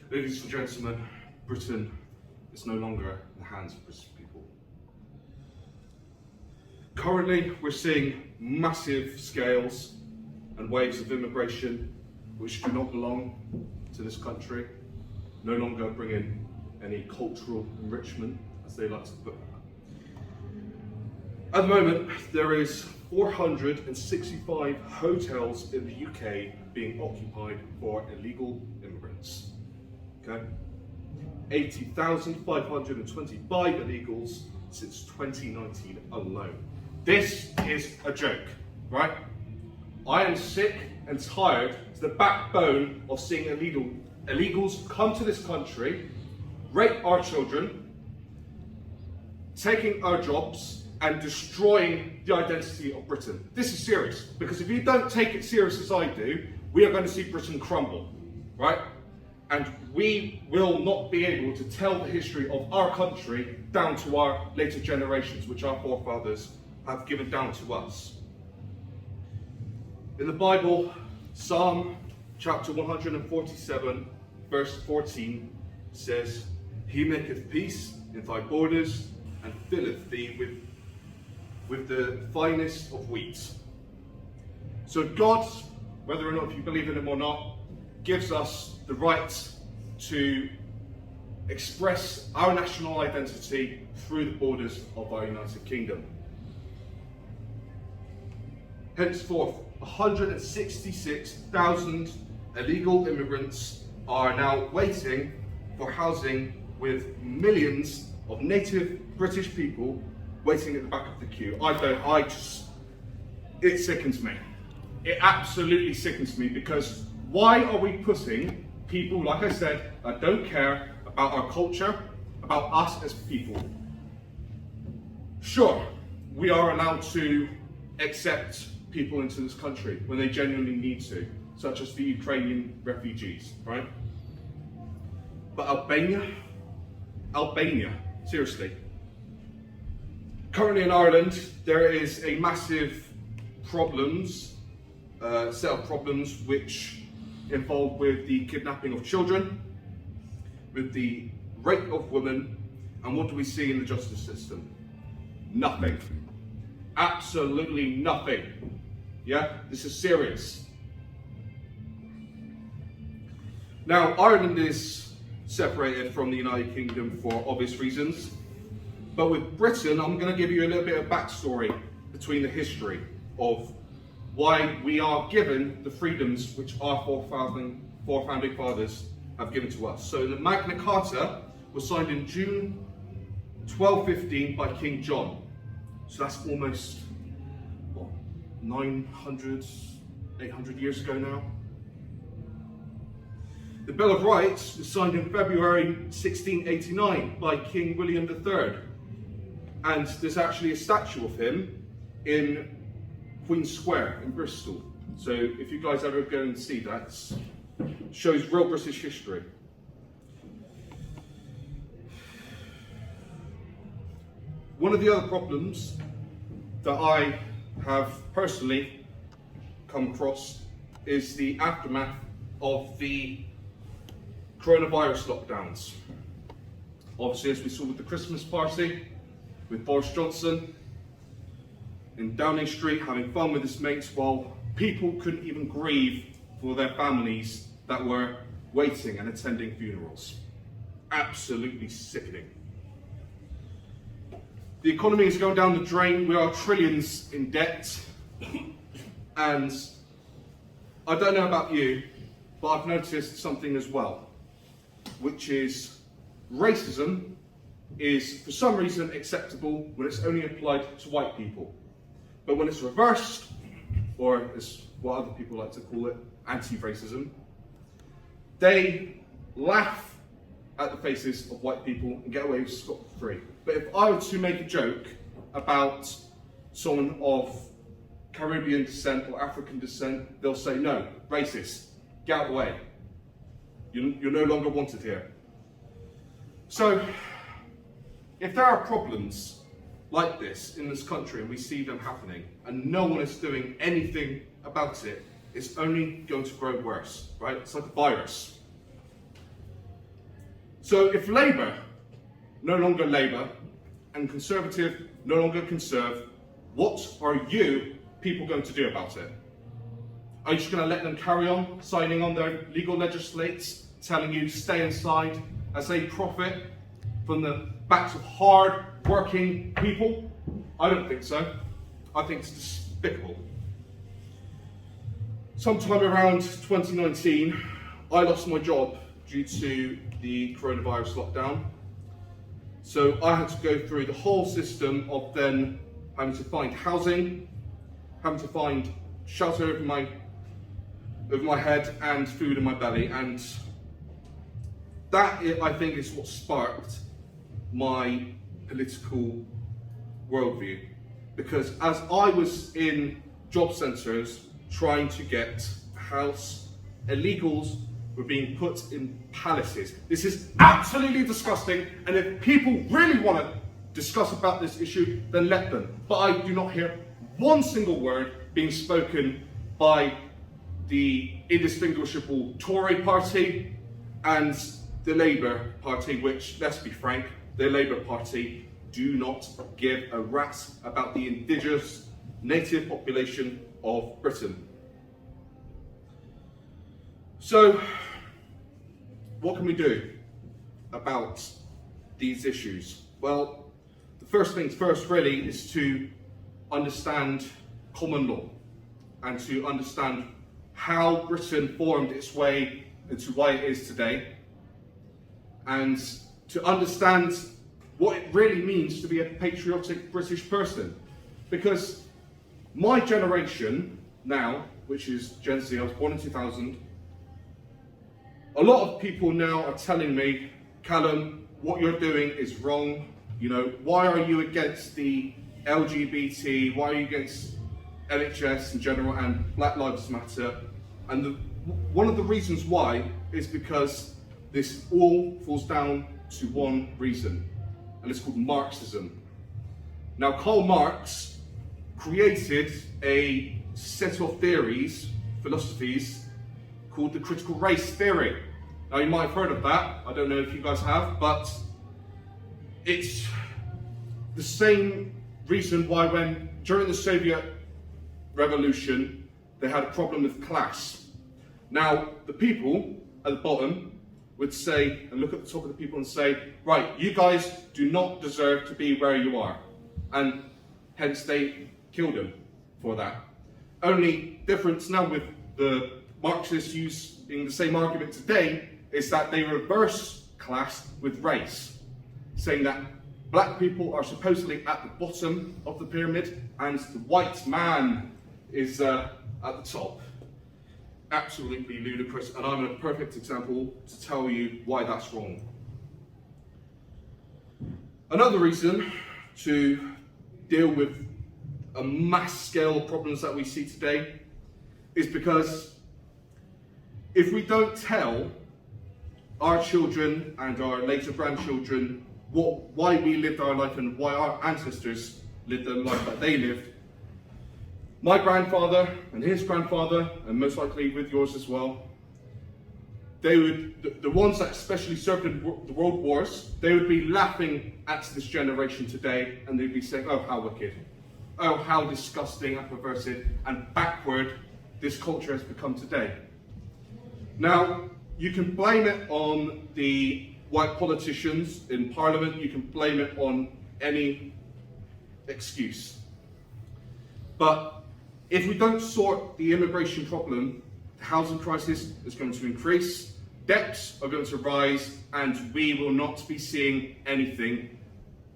Ladies and gentlemen, Britain is no longer in the hands of British people. Currently, we're seeing massive scales and waves of immigration which do not belong to this country, no longer bringing any cultural enrichment, as they like to put it. At the moment, there is 465 hotels in the UK being occupied for illegal immigrants. Okay? 80,525 illegals since 2019 alone. This is a joke, right? I am sick and tired to the backbone of seeing illegals come to this country, rape our children, taking our jobs, and destroying the identity of Britain. This is serious, because if you don't take it serious as I do, we are going to see Britain crumble, right? And we will not be able to tell the history of our country down to our later generations, which our forefathers have given down to us. In the Bible, Psalm chapter 147, verse 14 says, "He maketh peace in thy borders, and filleth thee with the finest of wheat." So God, whether or not you believe in him or not, gives us the right to express our national identity through the borders of our United Kingdom. Henceforth, 166,000 illegal immigrants are now waiting for housing, with millions of native British people waiting at the back of the queue. It sickens me. It absolutely sickens me, because why are we putting people, like I said, that don't care about our culture, about us as people? Sure, we are allowed to accept people into this country when they genuinely need to, such as the Ukrainian refugees, right? But Albania, seriously. Currently in Ireland, there is a massive set of problems which involved with the kidnapping of children, with the rape of women, and what do we see in the justice system? Nothing. Absolutely nothing. Yeah, this is serious. Now, Ireland is separated from the United Kingdom for obvious reasons, but with Britain, I'm going to give you a little bit of backstory between the history of why we are given the freedoms which our four founding fathers have given to us. So the Magna Carta was signed in June 1215 by King John. So that's almost, 900, 800 years ago now. The Bill of Rights was signed in February 1689 by King William III. And there's actually a statue of him in Queen Square in Bristol. So if you guys ever go and see that, shows real British history. One of the other problems that I have personally come across is the aftermath of the coronavirus lockdowns. Obviously, as we saw with the Christmas party, with Boris Johnson in Downing Street having fun with his mates, while people couldn't even grieve for their families that were waiting and attending funerals. Absolutely sickening. The economy is going down the drain. We are trillions in debt. And I don't know about you, but I've noticed something as well, which is racism is for some reason acceptable when it's only applied to white people. But when it's reversed, or as what other people like to call it, anti-racism, they laugh at the faces of white people and get away with scot-free. But if I were to make a joke about someone of Caribbean descent or African descent, they'll say, no, racist, get out of the way. You're no longer wanted here. So, if there are problems like this in this country, and we see them happening, and no one is doing anything about it, it's only going to grow worse, right? It's like a virus. So if Labour no longer Labour and Conservative no longer Conserve, what are you people going to do about it? Are you just going to let them carry on signing on their legal legislates, telling you to stay inside as they profit from the backs of hard working people? I don't think so. I think it's despicable. Sometime around 2019, I lost my job due to the coronavirus lockdown. So I had to go through the whole system of then having to find housing, having to find shelter over my head and food in my belly, and that, I think, is what sparked my political worldview. Because as I was in job centres trying to get a house, illegals were being put in palaces. This is absolutely disgusting, and if people really want to discuss about this issue, then let them. But I do not hear one single word being spoken by the indistinguishable Tory party and the Labour Party, which, let's be frank, the Labour Party do not give a rat's about the indigenous native population of Britain. So, what can we do about these issues? Well, the first things first really is to understand common law and to understand how Britain formed its way into what it is today, and to understand what it really means to be a patriotic British person. Because my generation now, which is Gen Z, I was born in 2000, a lot of people now are telling me, Callum, what you're doing is wrong. You know, why are you against the LGBT? Why are you against NHS in general and Black Lives Matter? And one of the reasons why is because this all falls down to one reason, and it's called Marxism. Now, Karl Marx created a set of theories, philosophies, called the critical race theory. Now, you might have heard of that. I don't know if you guys have, but it's the same reason why during the Soviet Revolution, they had a problem with class. Now, the people at the bottom would say, and look at the top of the people and say, right, you guys do not deserve to be where you are. And hence they killed them for that. Only difference now with the Marxists using the same argument today is that they reverse class with race, saying that black people are supposedly at the bottom of the pyramid and the white man is at the top. Absolutely ludicrous, and I'm a perfect example to tell you why that's wrong. Another reason to deal with a mass scale of problems that we see today is because if we don't tell our children and our later grandchildren why we lived our life and why our ancestors lived the life that they lived, my grandfather and his grandfather, and most likely with yours as well, they would, the ones that especially served in the world wars, they would be laughing at this generation today, and they'd be saying, oh, how wicked, oh, how disgusting and perverted and backward this culture has become today. Now, you can blame it on the white politicians in Parliament, you can blame it on any excuse. But if we don't sort the immigration problem, the housing crisis is going to increase, debts are going to rise, and we will not be seeing anything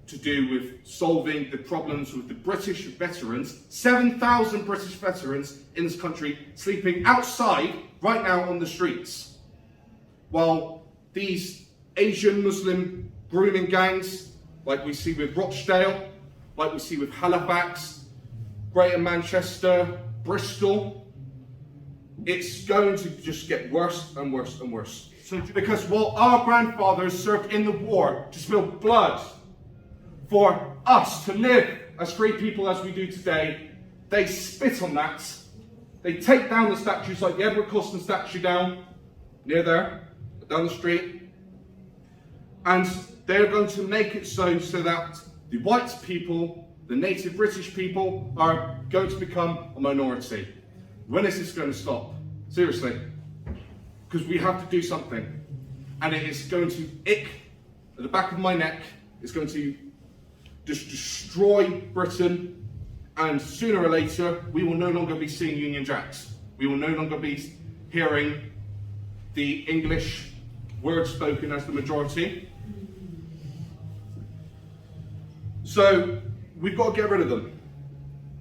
to do with solving the problems with the British veterans, 7,000 British veterans in this country sleeping outside right now on the streets, while these Asian Muslim grooming gangs, like we see with Rochdale, like we see with Halifax, Greater Manchester, Bristol, it's going to just get worse and worse and worse. So, because while our grandfathers served in the war to spill blood for us to live as free people as we do today, they spit on that. They take down the statues like the Edward Colston statue down near there, down the street. And they're going to make it so that the white people, the native British people, are going to become a minority. When is this going to stop? Seriously. Because we have to do something. And it is going to ick at the back of my neck. It's going to just destroy Britain. And sooner or later, we will no longer be seeing Union Jacks. We will no longer be hearing the English word spoken as the majority. So, we've got to get rid of them.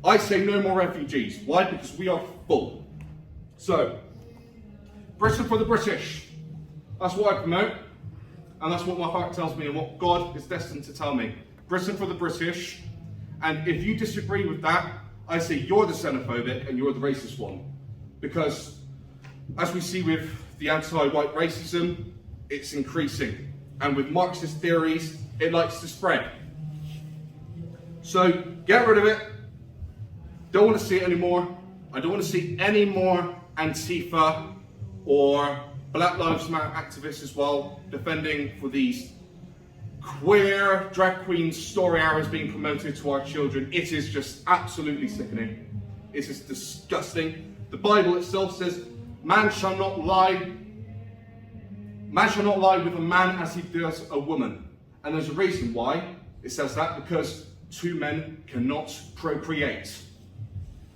I say no more refugees. Why? Because we are full. So, Britain for the British. That's what I promote. And that's what my heart tells me and what God is destined to tell me. Britain for the British. And if you disagree with that, I say you're the xenophobic and you're the racist one. Because, as we see with the anti-white racism, it's increasing. And with Marxist theories, it likes to spread. So, get rid of it. Don't want to see it anymore. I don't want to see any more Antifa or Black Lives Matter activists as well defending for these queer drag queen story hours being promoted to our children. It is just absolutely sickening. It is disgusting. The Bible itself says, man shall not lie. Man shall not lie with a man as he does a woman. And there's a reason why it says that, because two men cannot procreate.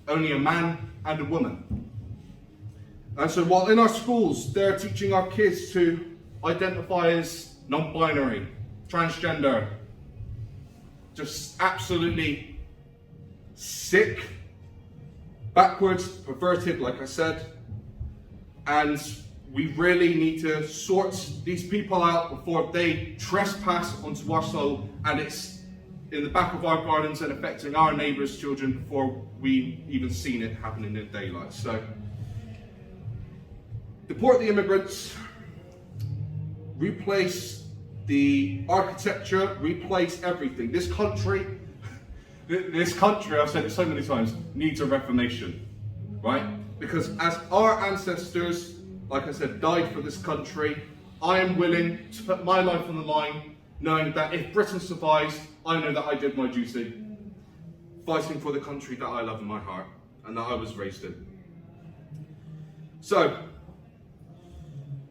Only a man and a woman. And so while in our schools, they're teaching our kids to identify as non-binary, transgender, just absolutely sick, backwards, perverted, like I said. And we really need to sort these people out before they trespass onto our soul and it's in the back of our gardens and affecting our neighbours' children before we even seen it happening in daylight. So, deport the immigrants, replace the architecture, replace everything. This country, I've said it so many times, needs a reformation, right? Because as our ancestors, like I said, died for this country, I am willing to put my life on the line, knowing that if Britain survives, I know that I did my duty, fighting for the country that I love in my heart and that I was raised in. So,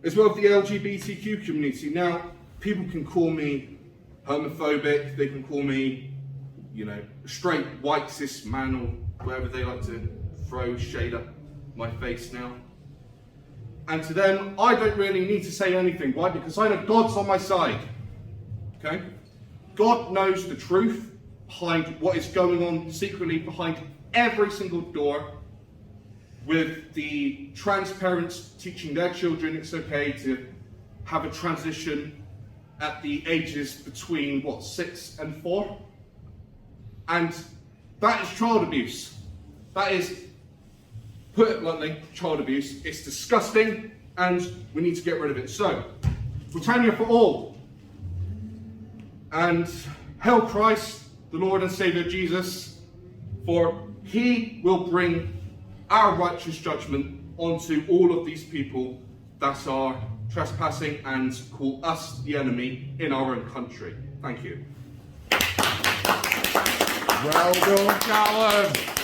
as well as the LGBTQ community, now people can call me homophobic, they can call me, a straight white cis man or whatever they like to throw shade up my face now. And to them, I don't really need to say anything. Why? Because I know God's on my side. Okay? God knows the truth behind what is going on secretly behind every single door, with the trans parents teaching their children it's okay to have a transition at the ages between, 6 and 4? And that is child abuse. That is, put it bluntly, child abuse. It's disgusting and we need to get rid of it. So, Britannia for all. And hail Christ, the Lord and Saviour Jesus, for he will bring our righteous judgment onto all of these people that are trespassing and call us the enemy in our own country. Thank you. Well done, Callum.